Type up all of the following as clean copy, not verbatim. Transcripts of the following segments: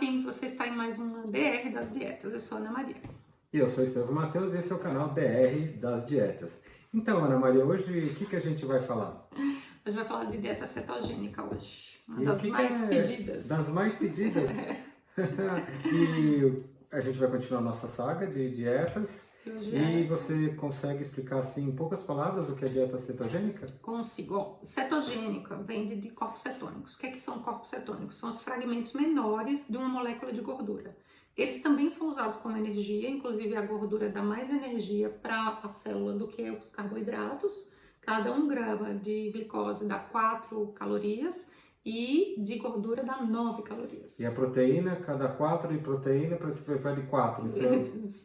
Sapiens, você está em mais uma DR das Dietas. Eu sou a Ana Maria. E eu sou o Estevão Matheus e esse é o canal DR das Dietas. Então, Ana Maria, hoje o que a gente vai falar? A gente vai falar de dieta cetogênica hoje. Uma E das mais pedidas. Das mais pedidas. E a gente vai continuar nossa saga de dietas. E você consegue explicar assim em poucas palavras o que é dieta cetogênica? Consigo. Cetogênica vem de corpos cetônicos. O que são corpos cetônicos? São os fragmentos menores de uma molécula de gordura. Eles também são usados como energia, inclusive a gordura dá mais energia para a célula do que os carboidratos. Cada 1 grama de glicose dá 4 calorias e de gordura dá 9 calorias. E a proteína, cada 4 de proteína prefere 4.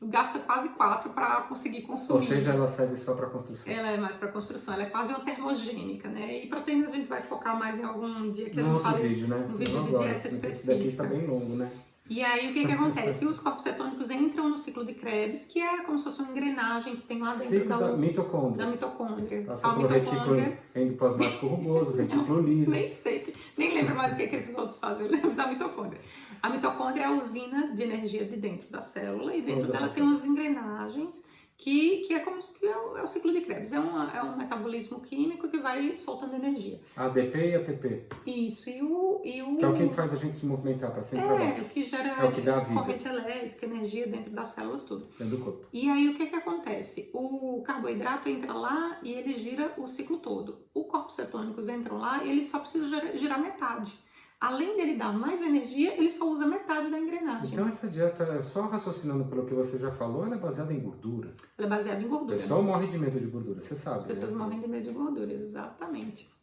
Gasta quase 4 para conseguir consumir. Ou seja, ela serve só para construção. Ela é mais para construção, ela é quase uma termogênica, né? E proteína a gente vai focar mais em algum dia que a gente fale vídeo, né? Um vídeo de dieta específica. Esse daqui tá bem longo, né? E aí, o que acontece? Os corpos cetônicos entram no ciclo de Krebs, que é como se fosse uma engrenagem que tem lá dentro ciclo da mitocôndria. Da mitocôndria. Passa pelo retículo endoplasmático rugoso, retículo liso. Nem sei, nem lembro mais o que esses outros fazem, eu lembro da mitocôndria. A mitocôndria é a usina de energia de dentro da célula e dentro dela tem umas engrenagens que é o ciclo de Krebs. É um metabolismo químico que vai soltando energia. ADP e ATP. Isso, e o... Que é o que faz a gente se movimentar para cima e para baixo. O que gera é o que dá a vida. Corrente elétrica, energia dentro das células, tudo. Dentro do corpo. E aí, o que acontece? O carboidrato entra lá e ele gira o ciclo todo. Os corpos cetônicos entram lá e ele só precisa girar metade. Além dele dar mais energia, ele só usa metade da engrenagem. Então essa dieta, só raciocinando pelo que você já falou, ela é baseada em gordura. Ela é baseada em gordura. O pessoal morre de medo de gordura, você sabe. As pessoas morrem de medo de gordura, exatamente.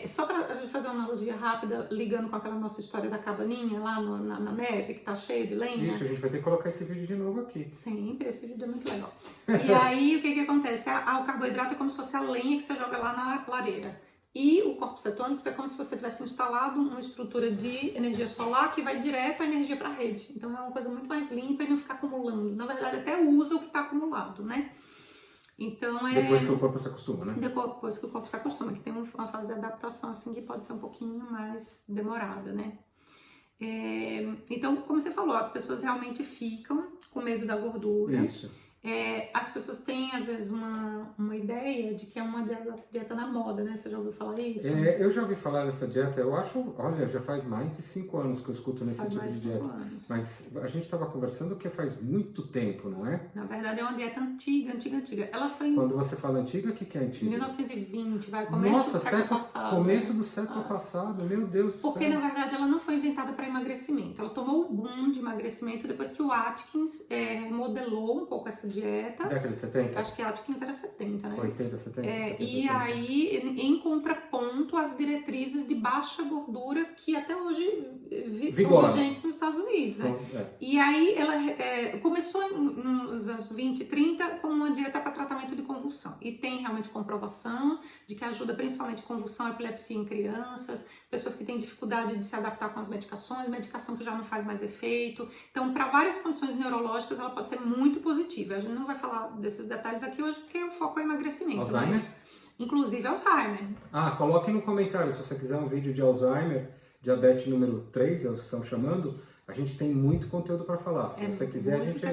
Só para a gente fazer uma analogia rápida, ligando com aquela nossa história da cabaninha lá na neve, que tá cheio de lenha. Isso, a gente vai ter que colocar esse vídeo de novo aqui. Sempre, esse vídeo é muito legal. E aí, o que acontece? O carboidrato é como se fosse a lenha que você joga lá na lareira. E o corpo cetônico é como se você tivesse instalado uma estrutura de energia solar que vai direto a energia para a rede. Então é uma coisa muito mais limpa e não fica acumulando. Na verdade, até usa o que está acumulado, né? Então depois que o corpo se acostuma, né? Depois que o corpo se acostuma, que tem uma fase de adaptação assim que pode ser um pouquinho mais demorada, né? Então, como você falou, as pessoas realmente ficam com medo da gordura. Isso. As pessoas têm, às vezes, uma ideia de que é uma dieta na moda, né? Você já ouviu falar isso? Eu já ouvi falar dessa dieta, eu acho, olha, já faz mais de 5 anos que eu escuto nesse tipo de dieta. Mas a gente estava conversando que faz muito tempo, não é? Na verdade, é uma dieta antiga. Ela foi... Quando você fala antiga, o que é antiga? 1920, começo do século passado. Começo do século passado, meu Deus do céu. Porque, na verdade, ela não foi inventada para emagrecimento. Ela tomou o boom de emagrecimento depois que o Atkins modelou um pouco essa dieta. Década de 70? Acho que a Atkins era 70, né? 80, 70, 70. E aí, em contraponto às diretrizes de baixa gordura que até hoje são vigentes nos Estados Unidos, né? E aí, ela começou nos anos 20 e 30 como uma dieta para tratamento de convulsão. E tem realmente comprovação de que ajuda principalmente convulsão, epilepsia em crianças, pessoas que têm dificuldade de se adaptar com as medicações, medicação que já não faz mais efeito. Então, para várias condições neurológicas, ela pode ser muito positiva. A gente não vai falar desses detalhes aqui hoje, porque o foco é emagrecimento. Alzheimer? Mas, inclusive Alzheimer. Coloque no comentário se você quiser um vídeo de Alzheimer, diabetes número 3, eles estão chamando. A gente tem muito conteúdo para falar. Se você quiser, a gente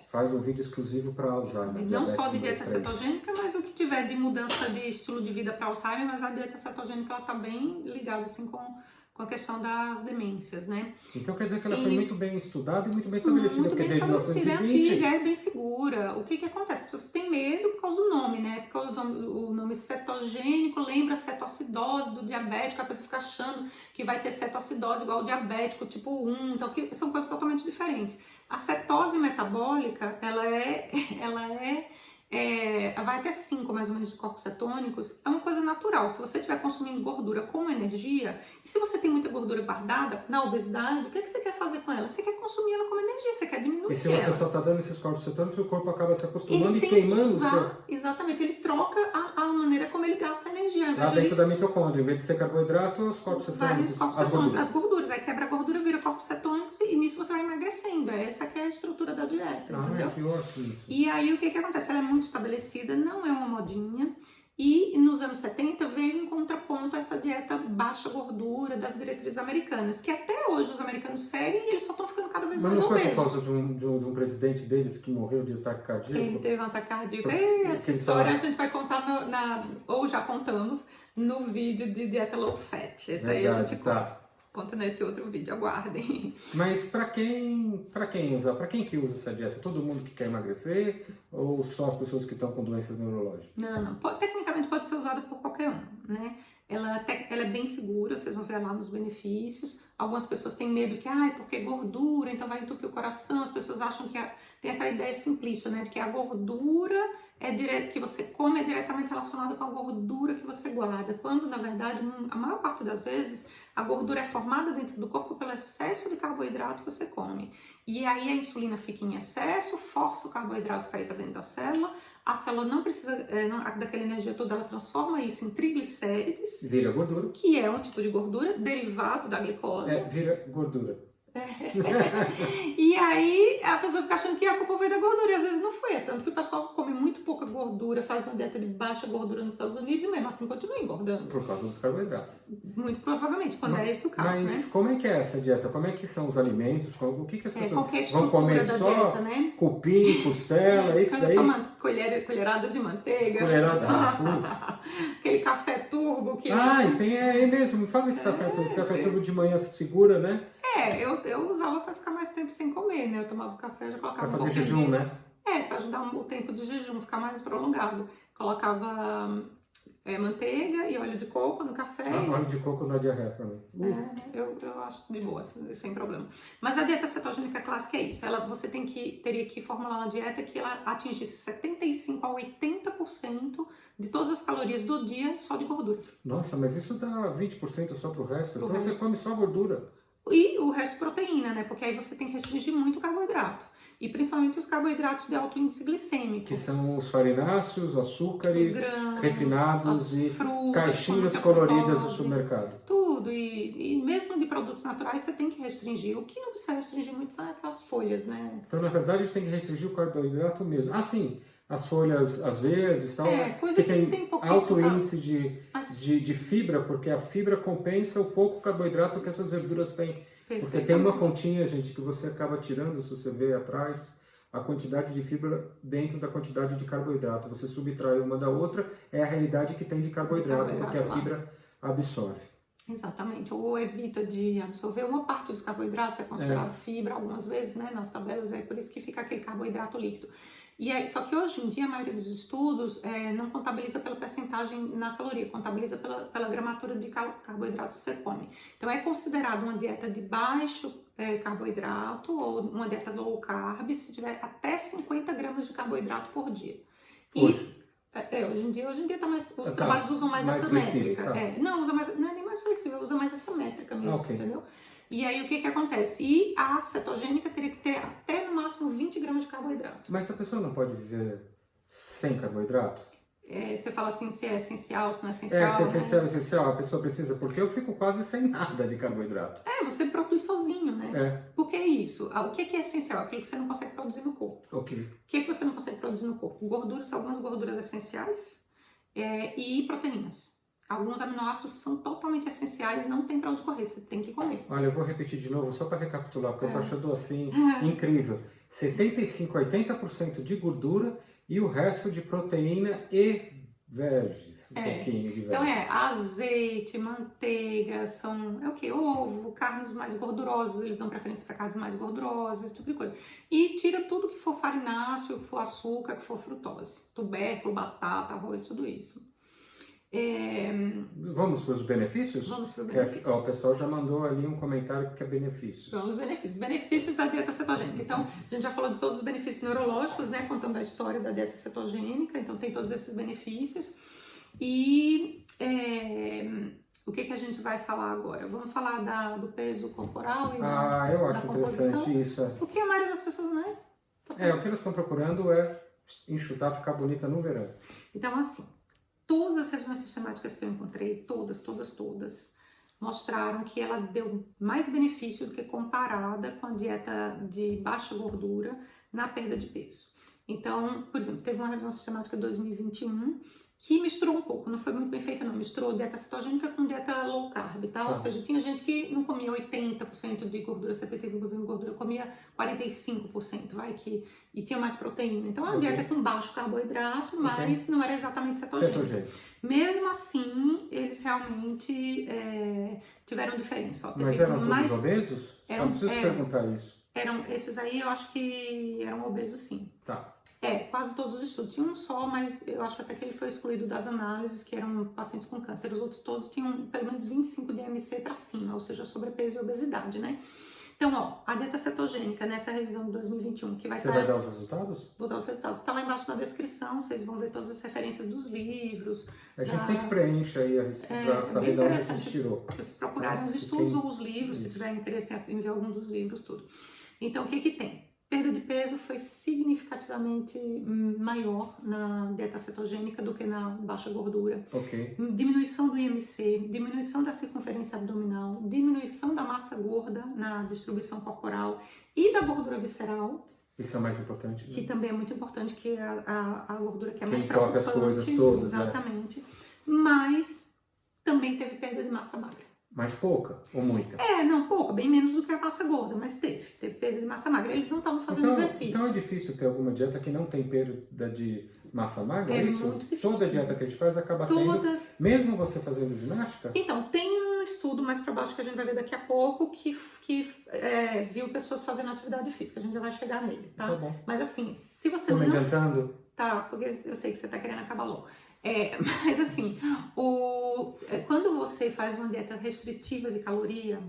faz um vídeo exclusivo para Alzheimer. Não só de dieta cetogênica, mas o que tiver de mudança de estilo de vida para Alzheimer, mas a dieta cetogênica ela está bem ligada assim, com a questão das demências, né? Então quer dizer que ela foi muito bem estudada e muito bem estabelecida, muito porque bem desde estabelecida, 1920... é antiga, é bem segura. O que acontece? As pessoas têm medo por causa do nome, né? Porque o nome cetogênico lembra cetoacidose do diabético, a pessoa fica achando que vai ter cetoacidose igual ao diabético tipo 1, então que são coisas totalmente diferentes. A cetose metabólica, ela vai até 5 mais ou menos de corpos cetônicos, é uma coisa natural. Se você estiver consumindo gordura como energia, e se você tem muita gordura guardada na obesidade, o que você quer fazer com ela? Você quer consumir ela como energia, você quer diminuir ela. E se você só está dando esses corpos cetônicos, o corpo acaba se acostumando e queimando o seu... Exatamente, ele troca a maneira como ele gasta a energia. Lá dentro da mitocôndria, em vez de ser carboidrato, os corpos cetônicos, as gorduras. Aí quebra a gordura, vira corpos cetônicos e nisso você vai emagrecendo. Essa que é a estrutura da dieta, entendeu? Que ótimo isso. E aí o que acontece? Ela é muito estabelecida, não é uma modinha. E nos anos 70 veio em contraponto dessa dieta baixa gordura, das diretrizes americanas, que até hoje os americanos seguem e eles só estão ficando cada vez mais obesos. Mas não foi por causa de um presidente deles que morreu de ataque cardíaco? Ele teve um ataque cardíaco. Essa história a gente vai contar, ou já contamos, no vídeo de dieta low fat. Esse aí a gente conta nesse outro vídeo, aguardem. Mas para quem que usa essa dieta? Todo mundo que quer emagrecer ou só as pessoas que estão com doenças neurológicas? Não. Tecnicamente pode ser usada por qualquer um, né? Ela é bem segura, vocês vão ver lá nos benefícios. Algumas pessoas têm medo que, porque gordura, então vai entupir o coração. As pessoas acham que tem aquela ideia simplista, né? De que a gordura que você come é diretamente relacionada com a gordura que você guarda. Quando, na verdade, a maior parte das vezes, a gordura é formada dentro do corpo pelo excesso de carboidrato que você come. E aí a insulina fica em excesso, força o carboidrato cair para dentro da célula. A célula não precisa daquela energia toda, ela transforma isso em triglicérides. Vira gordura. Que é um tipo de gordura derivado da glicose. Vira gordura. E aí a pessoa fica achando que a culpa foi da gordura, e às vezes não foi. Tanto que o pessoal come muito pouca gordura, faz uma dieta de baixa gordura nos Estados Unidos e mesmo assim continua engordando. Por causa dos carboidratos. Muito provavelmente, quando é esse o caso, mas como é que é essa dieta? Como é que são os alimentos? O que as pessoas vão comer só? Dieta, né? Cupim, costela, isso daí? Só colheradas de manteiga. Aquele café turbo que... e tem mesmo. Fala esse café turbo. Esse café turbo de manhã segura, né? Eu usava para ficar mais tempo sem comer, né? Eu tomava café, já colocava pra fazer jejum, né? Para ajudar o tempo de jejum, ficar mais prolongado. Colocava manteiga e óleo de coco no café. Óleo de coco dá diarreia pra mim. Eu acho de boa, sem problema. Mas a dieta cetogênica clássica é isso. Você teria que formular uma dieta que ela atingisse 75% a 80% de todas as calorias do dia só de gordura. Nossa, mas isso dá 20% só pro resto? Então você come só gordura. E o resto proteína, né? Porque aí você tem que restringir muito o carboidrato. E principalmente os carboidratos de alto índice glicêmico. Que são os farináceos, açúcares, grãos, refinados e frutas, caixinhas coloridas do supermercado. Tudo. E mesmo de produtos naturais você tem que restringir. O que não precisa restringir muito são aquelas folhas, né? Então, na verdade, a gente tem que restringir o carboidrato mesmo. Sim. As folhas, as verdes, tal, coisa que tem alto índice de fibra, porque a fibra compensa o pouco carboidrato que essas verduras têm. Porque tem uma continha, gente, que você acaba tirando, se você vê atrás, a quantidade de fibra dentro da quantidade de carboidrato. Você subtrai uma da outra, é a realidade que tem de carboidrato porque a fibra absorve. Exatamente, ou evita de absorver uma parte dos carboidratos, é considerado fibra algumas vezes, né, nas tabelas, por isso que fica aquele carboidrato líquido. Só que hoje em dia a maioria dos estudos não contabiliza pela percentagem na caloria, contabiliza pela gramatura de carboidratos que você come. Então é considerado uma dieta de baixo carboidrato ou uma dieta low carb se tiver até 50 gramas de carboidrato por dia. Hoje? Hoje em dia tá mais, os trabalhos usam mais essa métrica. Tá. Não é nem mais flexível, usa mais essa métrica mesmo, entendeu? E aí o que acontece? E a cetogênica teria que ter até no máximo 20 gramas de carboidrato. Mas a pessoa não pode viver sem carboidrato? Você fala assim, se é essencial, se não é essencial. Se é essencial, a pessoa precisa, porque eu fico quase sem nada de carboidrato. Você produz sozinho, né? Porque é isso. O que é essencial? Aquilo que você não consegue produzir no corpo. Ok. O que você não consegue produzir no corpo? Gorduras, algumas gorduras essenciais e proteínas. Alguns aminoácidos são totalmente essenciais, não tem pra onde correr, você tem que comer. Olha, eu vou repetir de novo, só para recapitular, porque eu tô achando assim incrível. 75% a 80% de gordura e o resto de proteína e verges. Um pouquinho de verges. Então azeite, manteiga, ovo, carnes mais gordurosas, eles dão preferência para carnes mais gordurosas, esse tipo de coisa. E tira tudo que for farináceo, que for açúcar, que for frutose. Tubérculo, batata, arroz, tudo isso. Vamos para os benefícios? Vamos para os benefícios. O pessoal já mandou ali um comentário que é benefícios. Vamos aos benefícios. Benefícios da dieta cetogênica. Então, a gente já falou de todos os benefícios neurológicos, né? Contando a história da dieta cetogênica. Então, tem todos esses benefícios. E o que a gente vai falar agora? Vamos falar do peso corporal e eu acho interessante isso. O que a maioria das pessoas não é? O que elas estão procurando é enxutar, ficar bonita no verão. Então, assim, todas as revisões sistemáticas que eu encontrei, todas, mostraram que ela deu mais benefício do que comparada com a dieta de baixa gordura na perda de peso. Então, por exemplo, teve uma revisão sistemática de 2021 que misturou um pouco, não foi muito bem feita não, misturou dieta cetogênica com dieta low carb, tá? Ou seja, tinha gente que não comia 80% de gordura, 75% de gordura, comia 45%, e tinha mais proteína. Então, é uma dieta com baixo carboidrato, mas não era exatamente cetogênica. Mesmo assim, eles realmente tiveram diferença. Mas eram todos obesos? Só preciso perguntar isso. Esses aí eu acho que eram obesos sim. Tá. Quase todos os estudos. Tinha um só, mas eu acho até que ele foi excluído das análises, que eram pacientes com câncer. Os outros todos tinham pelo menos 25 de IMC para cima, ou seja, sobrepeso e obesidade, né? Então, a dieta cetogênica, nessa revisão de 2021, que vai estar... Você vai dar os resultados? Vou dar os resultados. Está lá embaixo na descrição, vocês vão ver todas as referências dos livros. A gente sempre preenche aí para saber de onde se tirou. Vocês procurarem os estudos ou os livros, se tiverem interesse em ver algum dos livros, tudo. Então, o que tem? Perda de peso foi significativamente maior na dieta cetogênica do que na baixa gordura. Diminuição do IMC, diminuição da circunferência abdominal, diminuição da massa gorda na distribuição corporal e da gordura visceral. Isso é o mais importante. Que também é muito importante, que é a gordura que é mais preocupante. Quem toca as coisas todas. Exatamente. Mas também teve perda de massa magra. Mas pouca ou muita? Não, pouca, bem menos do que a massa gorda, mas teve perda de massa magra. Eles não estavam fazendo exercício. Então é difícil ter alguma dieta que não tem perda de massa magra? É isso? Muito difícil. Toda dieta que a gente faz acaba tendo, mesmo você fazendo ginástica? Então, tem um estudo mais para baixo que a gente vai ver daqui a pouco que viu pessoas fazendo atividade física. A gente já vai chegar nele, tá? Tá bom. Mas assim, se você não... Tô me adiantando? Tá, porque eu sei que você tá querendo acabar logo. Mas assim, quando você faz uma dieta restritiva de caloria,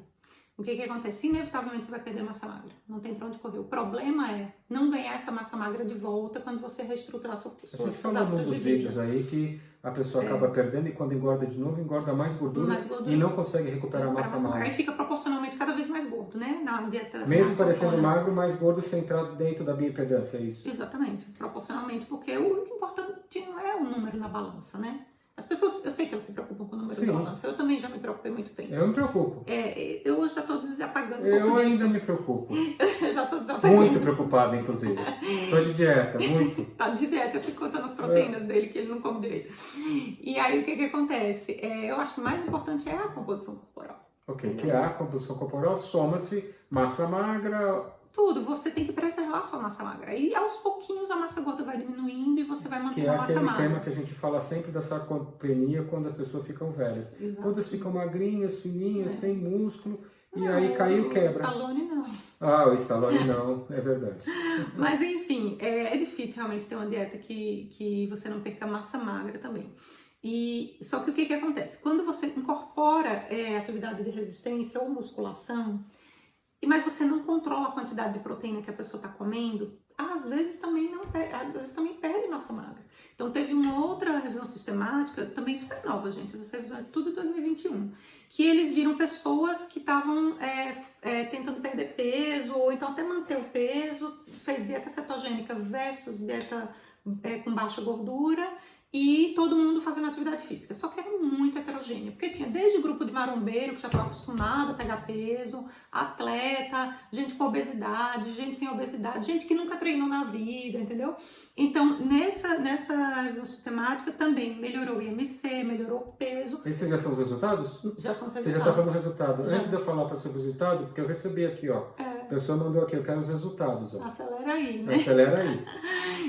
o que acontece? Inevitavelmente você vai perder massa magra. Não tem pra onde correr. O problema é não ganhar essa massa magra de volta quando você reestruturar seus hábitos de vida. A gente falou num dos vídeos aí que a pessoa acaba perdendo e quando engorda de novo, engorda mais gordura e não consegue recuperar a massa magra. Aí fica proporcionalmente cada vez mais gordo, né? Na dieta. Mesmo parecendo magro, mais gordo centrado dentro da bioimpedância, é isso? Exatamente, proporcionalmente, porque o importante não é o número na balança, né? As pessoas, eu sei que elas se preocupam com o número da balança, eu também já me preocupei muito tempo. Eu me preocupo. Eu já estou desapagando Eu ainda me preocupo. Eu já estou desapagando. Muito preocupado, inclusive. Estou de dieta, muito. Tá de dieta, eu fico contando as proteínas dele, que ele não come direito. E aí, o que acontece? Eu acho que o mais importante é a composição corporal. Que a composição corporal soma-se massa magra... Tudo, você tem que preservar a sua massa magra. E aos pouquinhos a massa gorda vai diminuindo e você vai mantendo a massa magra. Que é aquele tema que a gente fala sempre da sarcopenia quando as pessoas ficam velhas. Exatamente. Todas ficam magrinhas, fininhas, sem músculo, e aí caiu, quebra. O Stallone não. O Stallone não, é verdade. Mas enfim, é difícil realmente ter uma dieta que você não perca massa magra também. Só que o que acontece? Quando você incorpora atividade de resistência ou musculação, mas você não controla a quantidade de proteína que a pessoa está comendo, às vezes também perde massa magra. Então teve uma outra revisão sistemática, também super nova, gente, essas revisões tudo de 2021, que eles viram pessoas que estavam tentando perder peso, ou então até manter o peso, fez dieta cetogênica versus dieta com baixa gordura, e todo mundo fazendo atividade física, só que era muito heterogêneo, porque tinha desde grupo de marombeiro, que já estava acostumado a pegar peso, atleta, gente com obesidade, gente sem obesidade, gente que nunca treinou na vida, entendeu? Então, nessa revisão sistemática também melhorou o IMC, melhorou o peso. Esses já são os resultados? Já são os resultados. Você já está falando o resultado. Já. Antes de eu falar para o seu resultado, porque eu recebi aqui, a pessoa mandou aqui, eu quero os resultados. Acelera aí, né? Acelera aí.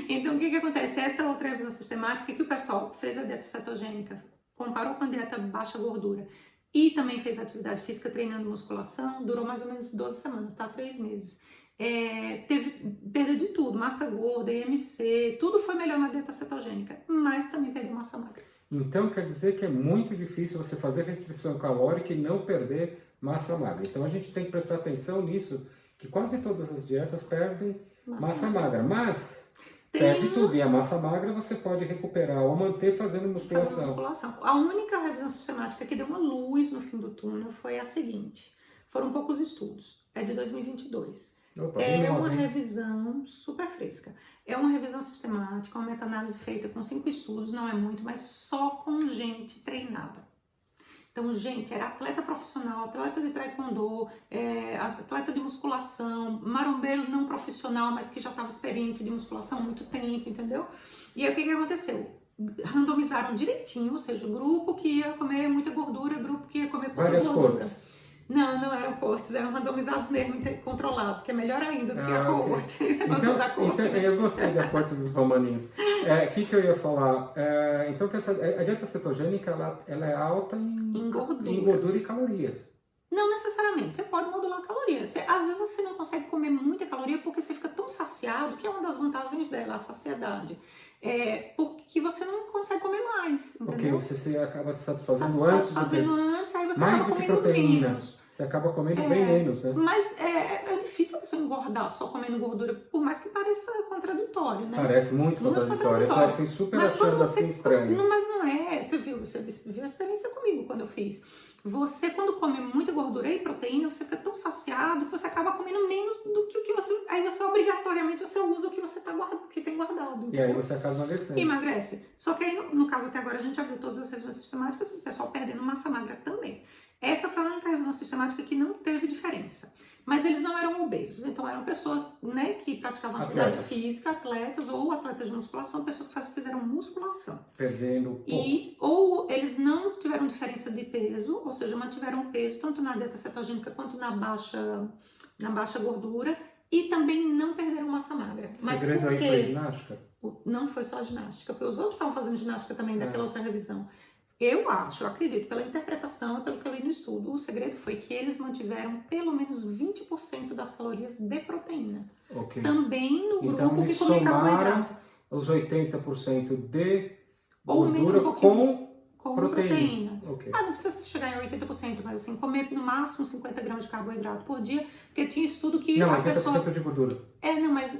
Então, o que acontece? Essa outra revisão sistemática que o pessoal fez a dieta cetogênica, comparou com a dieta baixa gordura e também fez atividade física treinando musculação, durou mais ou menos 12 semanas, tá? 3 meses. Teve perda de tudo, massa gorda, IMC, tudo foi melhor na dieta cetogênica, mas também perdeu massa magra. Então, quer dizer que é muito difícil você fazer restrição calórica e não perder massa magra. Então, a gente tem que prestar atenção nisso, que quase todas as dietas perdem massa magra, mas perde tudo, e a massa magra você pode recuperar ou manter fazendo musculação. A única revisão sistemática que deu uma luz no fim do túnel foi a seguinte, foram poucos estudos, é de 2022. É uma revisão super fresca, é uma revisão sistemática, uma meta-análise feita com 5 estudos, não é muito, mas só com gente treinada. Então, gente, era atleta profissional, atleta de taekwondo, atleta de musculação, marombeiro não profissional, mas que já estava experiente de musculação há muito tempo, entendeu? E aí, o que aconteceu? randomizaram direitinho, ou seja, o grupo que ia comer muita gordura, o grupo que ia comer pouca várias gordura. Cortes. Não eram cortes, eram randomizados mesmo, controlados, que é melhor ainda do que a corte. Você gostou da corte? Então, eu gostei da corte dos romaninhos. O que eu ia falar? Então, que a dieta cetogênica, ela é alta em gordura e calorias. Não necessariamente, você pode modular a caloria. Às vezes você não consegue comer muita caloria porque você fica tão saciado, que é uma das vantagens dela, a saciedade. Porque você não consegue comer mais, entendeu? Porque você acaba se satisfazendo antes, aí você mais acaba do que comendo proteína. menos. Você acaba comendo bem menos, né? Mas é difícil a pessoa engordar só comendo gordura, por mais que pareça contraditório, né? Parece muito contraditório. Eu tô assim, super achando assim estranho. Mas não é. Você viu a experiência comigo quando eu fiz. Você, quando come muita gordura e proteína, você fica tão saciado que você acaba comendo menos do que o que você... Aí você, obrigatoriamente, você usa o que você que tem guardado. E aí você acaba emagrecendo. Emagrece. Só que aí, no caso, até agora, a gente já viu todas as revisões sistemáticas, o pessoal perdendo massa magra também. Essa foi a única revisão sistemática que não teve diferença. Mas eles não eram obesos, então eram pessoas, né, que praticavam atividade física, atletas ou atletas de musculação, pessoas que fizeram musculação. Perdendo ou eles não tiveram diferença de peso, ou seja, mantiveram o peso tanto na dieta cetogênica quanto na baixa gordura, e também não perderam massa magra. O segredo aí foi ginástica? Não foi só a ginástica, porque os outros estavam fazendo ginástica também daquela outra revisão. Eu acredito, pela interpretação e pelo que eu li no estudo, o segredo foi que eles mantiveram pelo menos 20% das calorias de proteína. Okay. Também no então, grupo que comia carboidrato. Os 80% de gordura com proteína. Okay. Não precisa chegar em 80%, mas assim, comer no máximo 50 gramas de carboidrato por dia, porque tinha estudo que a pessoa... 80% de gordura. Mas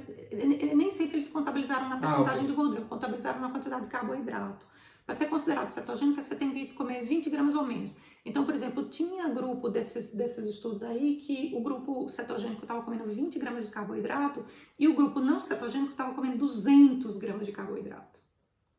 nem sempre eles contabilizaram na percentagem de gordura, contabilizaram na quantidade de carboidrato. Para ser considerado cetogênico, você tem que comer 20 gramas ou menos. Então, por exemplo, tinha grupo desses estudos aí que o grupo cetogênico estava comendo 20 gramas de carboidrato e o grupo não cetogênico estava comendo 200 gramas de carboidrato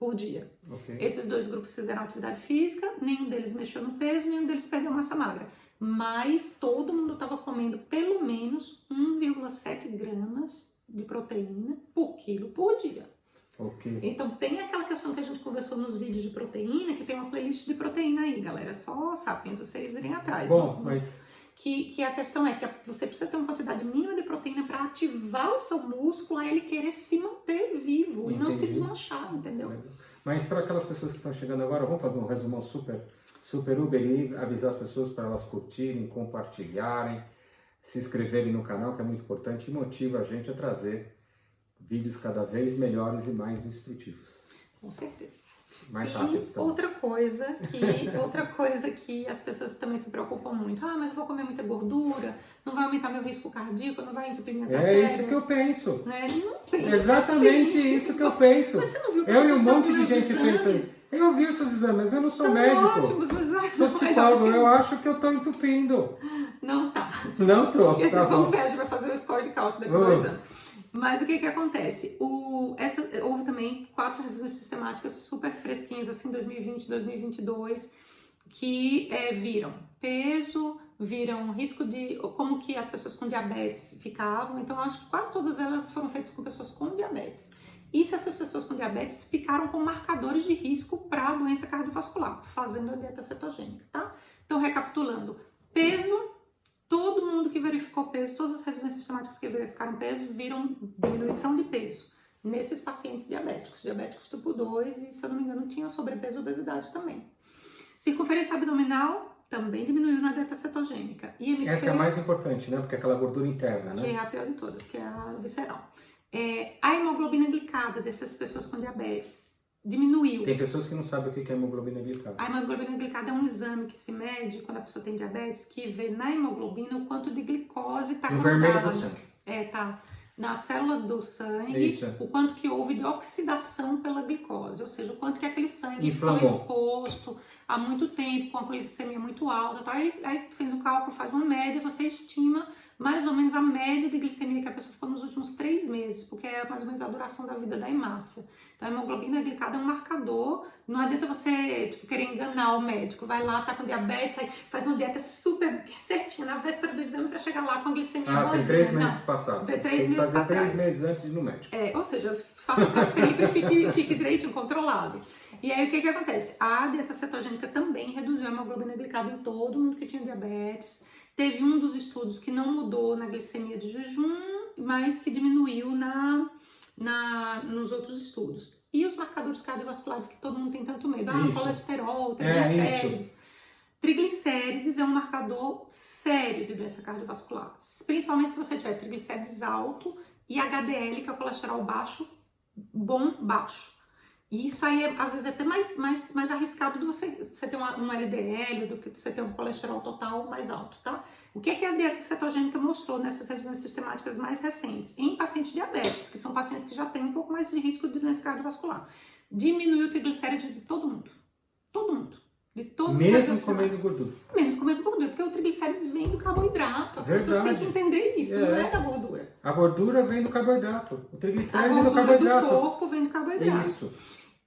por dia. Okay. Esses dois grupos fizeram atividade física, nenhum deles mexeu no peso, nenhum deles perdeu massa magra. Mas todo mundo estava comendo pelo menos 1,7 gramas de proteína por quilo por dia. Okay. Então tem aquela questão que a gente conversou nos vídeos de proteína, que tem uma playlist de proteína aí, galera. Só sapiens vocês irem atrás. Bom, mas... Que a questão é que você precisa ter uma quantidade mínima de proteína para ativar o seu músculo a ele querer se manter vivo. Entendi. E não se desmanchar, entendeu? Mas para aquelas pessoas que estão chegando agora, vamos fazer um resumão super Uber e avisar as pessoas para elas curtirem, compartilharem, se inscreverem no canal, que é muito importante e motiva a gente a trazer vídeos cada vez melhores e mais instrutivos. Com certeza. Mais rápidos também. Outra coisa que as pessoas também se preocupam muito. Mas eu vou comer muita gordura, não vai aumentar meu risco cardíaco, não vai entupir minhas artérias. É isso que eu penso. Né? Não pensa exatamente assim. Isso que eu penso. Mas você não viu que eu e um monte de gente pensa isso. Eu vi os seus exames, mas eu não sou médico. Ótimos, mas sou psicólogo, eu acho que eu tô entupindo. Não tá. Não tô. Porque tá vamos ver, a gente vai fazer o score de cálcio daqui a 2 anos. Mas o que acontece? Houve também 4 revisões sistemáticas super fresquinhas, assim, 2020, 2022, que viram peso, viram risco de... como que as pessoas com diabetes ficavam. Então, acho que quase todas elas foram feitas com pessoas com diabetes. E se essas pessoas com diabetes ficaram com marcadores de risco para doença cardiovascular, fazendo a dieta cetogênica, tá? Então, recapitulando, peso... Todo mundo que verificou peso, todas as revisões sistemáticas que verificaram peso, viram diminuição de peso nesses pacientes diabéticos tipo 2 e, se eu não me engano, tinha sobrepeso e obesidade também. Circunferência abdominal também diminuiu na dieta cetogênica. IMC, essa é a mais importante, né? Porque é aquela gordura interna, né? Que é a pior de todas, que é a visceral. A hemoglobina glicada dessas pessoas com diabetes diminuiu. Tem pessoas que não sabem o que é hemoglobina glicada. A hemoglobina glicada é um exame que se mede quando a pessoa tem diabetes, que vê na hemoglobina o quanto de glicose está no vermelho do sangue. Tá na célula do sangue, o quanto que houve de oxidação pela glicose, ou seja, o quanto que aquele sangue foi exposto há muito tempo, com a glicemia muito alta. Tá? Aí fez um cálculo, faz uma média, você estima mais ou menos a média de glicemia que a pessoa ficou nos últimos 3 meses, porque é mais ou menos a duração da vida da hemácia. Então, a hemoglobina glicada é um marcador. Não adianta você querer enganar o médico. Vai lá, tá com diabetes, aí faz uma dieta super certinha na véspera do exame para chegar lá com a glicemia boazinha. Tem 3 meses passados. Tem 3 meses fazer 3 meses antes de ir no médico. Ou seja, faça para sempre e fique direitinho controlado. E aí o que acontece? A dieta cetogênica também reduziu a hemoglobina glicada em todo mundo que tinha diabetes. Teve um dos estudos que não mudou na glicemia de jejum, mas que diminuiu nos outros estudos. E os marcadores cardiovasculares que todo mundo tem tanto medo. Colesterol, triglicérides. Triglicérides é um marcador sério de doença cardiovascular. Principalmente se você tiver triglicérides alto e HDL, que é o colesterol baixo, bom, baixo. E isso aí, às vezes, é até mais arriscado do você ter um LDL, do que você ter um colesterol total mais alto, tá? O que é que a dieta cetogênica mostrou nessas revisões sistemáticas mais recentes? Em pacientes diabéticos, que são pacientes que já têm um pouco mais de risco de doença cardiovascular. Diminuiu o triglicérides de todo mundo. Todo mundo. De todos mesmo comendo gordura. Menos comendo gordura, porque o triglicérides vem do carboidrato. As pessoas têm que entender isso, não é da gordura. A gordura vem do carboidrato. O triglicérides é do carboidrato. O corpo vem do carboidrato. Isso.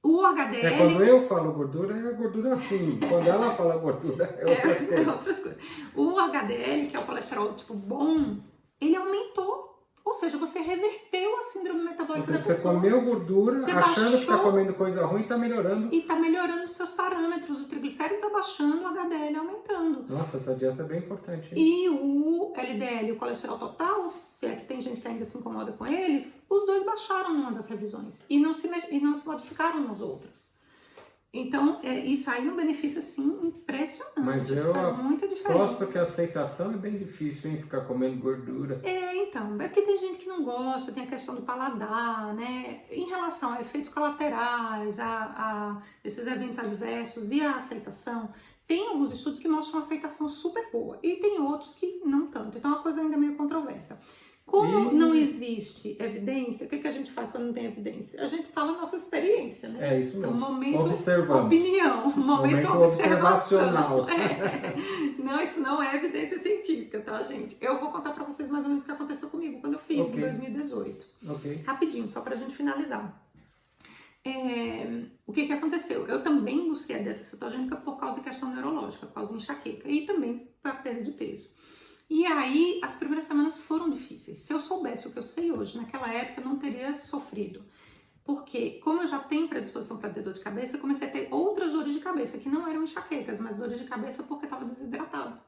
O HDL... quando eu falo gordura, é gordura assim. Quando ela fala gordura, é outras coisas. O HDL, que é o colesterol tipo bom, ele aumentou. Ou seja, você reverteu a síndrome metabólica da pessoa. Você comeu gordura, achando que está comendo coisa ruim, está melhorando. E está melhorando os seus parâmetros. O triglicérides abaixando, o HDL aumentando. Nossa, essa dieta é bem importante, hein? E o LDL, o colesterol total, se é que tem gente que ainda se incomoda com eles, os dois baixaram numa das revisões. E não se modificaram nas outras. Então, isso aí é um benefício, assim, impressionante. Mas eu faz muita diferença. Gosto que a aceitação é bem difícil, hein? Ficar comendo gordura. Então, é porque tem gente que não gosta, tem a questão do paladar, né? Em relação a efeitos colaterais, a esses eventos adversos e a aceitação, tem alguns estudos que mostram uma aceitação super boa e tem outros que não tanto. Então, é uma coisa ainda meio controversa. Como não existe evidência, o que a gente faz quando não tem evidência? A gente fala a nossa experiência, né? É isso mesmo. Então, momento observamos. Opinião, momento observacional. Não, isso não é evidência científica, tá, gente? Eu vou contar pra vocês mais ou menos o que aconteceu comigo quando eu fiz em 2018. Rapidinho, só pra gente finalizar. O que aconteceu? Eu também busquei a dieta cetogênica por causa de questão neurológica, por causa de enxaqueca e também para perda de peso. E aí, as primeiras semanas foram difíceis. Se eu soubesse o que eu sei hoje, naquela época eu não teria sofrido. Porque, como eu já tenho predisposição para ter dor de cabeça, eu comecei a ter outras dores de cabeça, que não eram enxaquecas, mas dores de cabeça porque eu estava desidratada.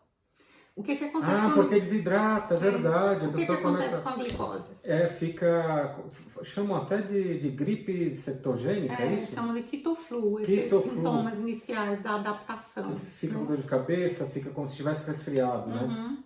O que acontece porque desidrata, é verdade. O que acontece com a glicose? Chamam até de gripe cetogênica, é isso? Chamam de ketoflu, esses sintomas iniciais da adaptação. Fica com dor de cabeça, fica como se estivesse resfriado, né?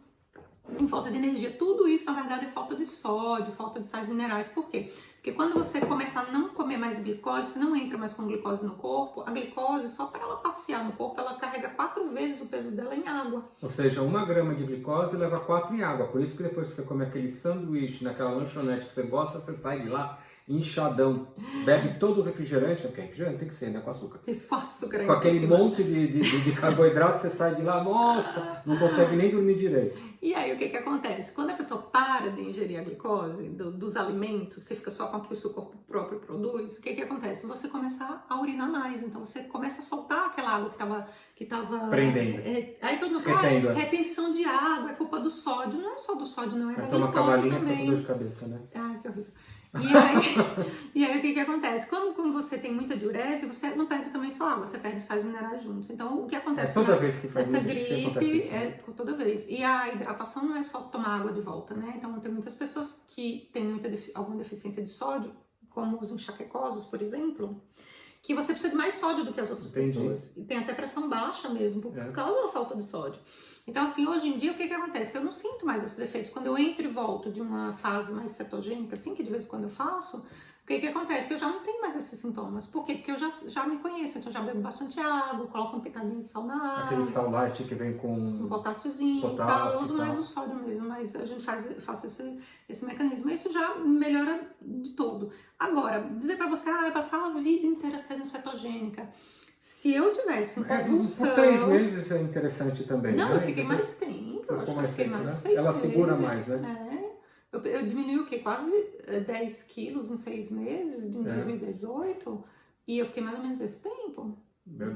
Em falta de energia. Tudo isso, na verdade, é falta de sódio, falta de sais minerais. Por quê? Porque quando você começa a não comer mais glicose, você não entra mais com glicose no corpo, a glicose, só para ela passear no corpo, ela carrega 4 vezes o peso dela em água. Ou seja, 1 grama de glicose leva 4 em água. Por isso que depois que você come aquele sanduíche naquela lanchonete que você gosta, você sai de lá inchadão. Bebe todo o refrigerante, porque refrigerante tem que ser, né? Com açúcar. E com açúcar. Com aquele monte de carboidrato, você sai de lá, nossa, não consegue nem dormir direito. E aí, o que acontece? Quando a pessoa para de ingerir a glicose dos alimentos, você fica só com aquilo que o seu corpo próprio produz, o que acontece? Você começa a urinar mais, então você começa a soltar aquela água que tava prendendo. Aí todo mundo fala, retenção de água, é culpa do sódio. Não é só do sódio, não, é da glicose uma cavalinha fica com dor de cabeça, né? Ai, que horrível. E aí o que acontece? Como você tem muita diurese, você não perde também só água, você perde sais minerais juntos. Então, o que acontece? Toda vez que faz essa gripe, toda vez. E a hidratação não é só tomar água de volta, né? Então, tem muitas pessoas que têm alguma deficiência de sódio, como os enxaquecosos, por exemplo, que você precisa de mais sódio do que as outras pessoas. E tem até pressão baixa mesmo, por causa da falta de sódio. Então, assim, hoje em dia, o que acontece? Eu não sinto mais esses efeitos. Quando eu entro e volto de uma fase mais cetogênica, assim, que de vez em quando eu faço, o que acontece? Eu já não tenho mais esses sintomas. Por quê? Porque eu já me conheço, então eu já bebo bastante água, coloco um pitadinho de sal na água. Aquele sal light que vem com um potássiozinho e tal. Eu uso mais o sódio mesmo, mas a gente faz esse mecanismo. Isso já melhora de todo. Agora, dizer pra você, eu passar a vida inteira sendo cetogênica. Se eu tivesse uma convulsão... Por 3 meses é interessante também, não, né? eu fiquei mais tempo. Eu acho que eu fiquei mais de 6 Ela meses. segura mais, né? Eu diminui o quê? Quase 10 quilos em 6 meses, em 2018. E eu fiquei mais ou menos esse tempo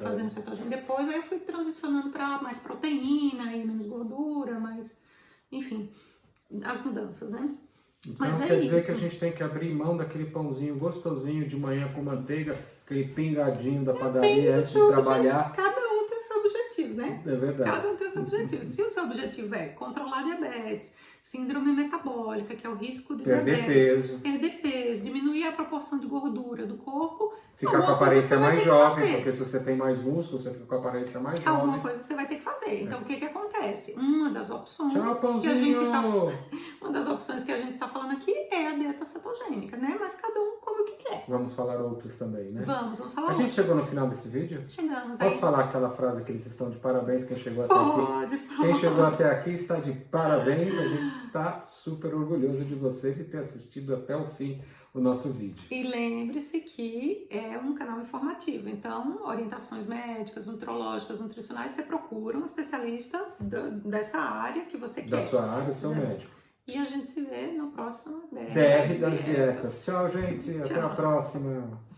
fazendo cetogênica. Depois aí eu fui transicionando para mais proteína e menos gordura, mas... Enfim, as mudanças, né? Então quer dizer que a gente tem que abrir mão daquele pãozinho gostosinho de manhã com manteiga, aquele pingadinho da padaria antes de trabalhar. Cada um tem o seu objetivo, né? É verdade. Cada um tem o seu objetivo. Se o seu objetivo é controlar diabetes, síndrome metabólica, que é o risco de diabetes, perder peso, diminuir a proporção de gordura do corpo, ficar com a aparência mais jovem, porque se você tem mais músculo, você fica com a aparência mais jovem. Alguma coisa você vai ter que fazer. Então, o que acontece? Uma das opções que a gente tá falando aqui é a dieta cetogênica, né? Mas cada um come o que quer. Vamos falar outros também, né? Vamos falar outros. A gente chegou no final desse vídeo? Chegamos. Posso falar aquela frase que eles estão de parabéns, quem chegou até aqui? Quem chegou até aqui está de parabéns, a gente está super orgulhoso de você de ter assistido até o fim o nosso vídeo. E lembre-se que é um canal informativo, então orientações médicas, nutrológicas, nutricionais, você procura um especialista dessa área que você quer. Da sua área, seu médico. E a gente se vê no próximo DR das Dietas. Tchau, gente. Tchau. Até a próxima.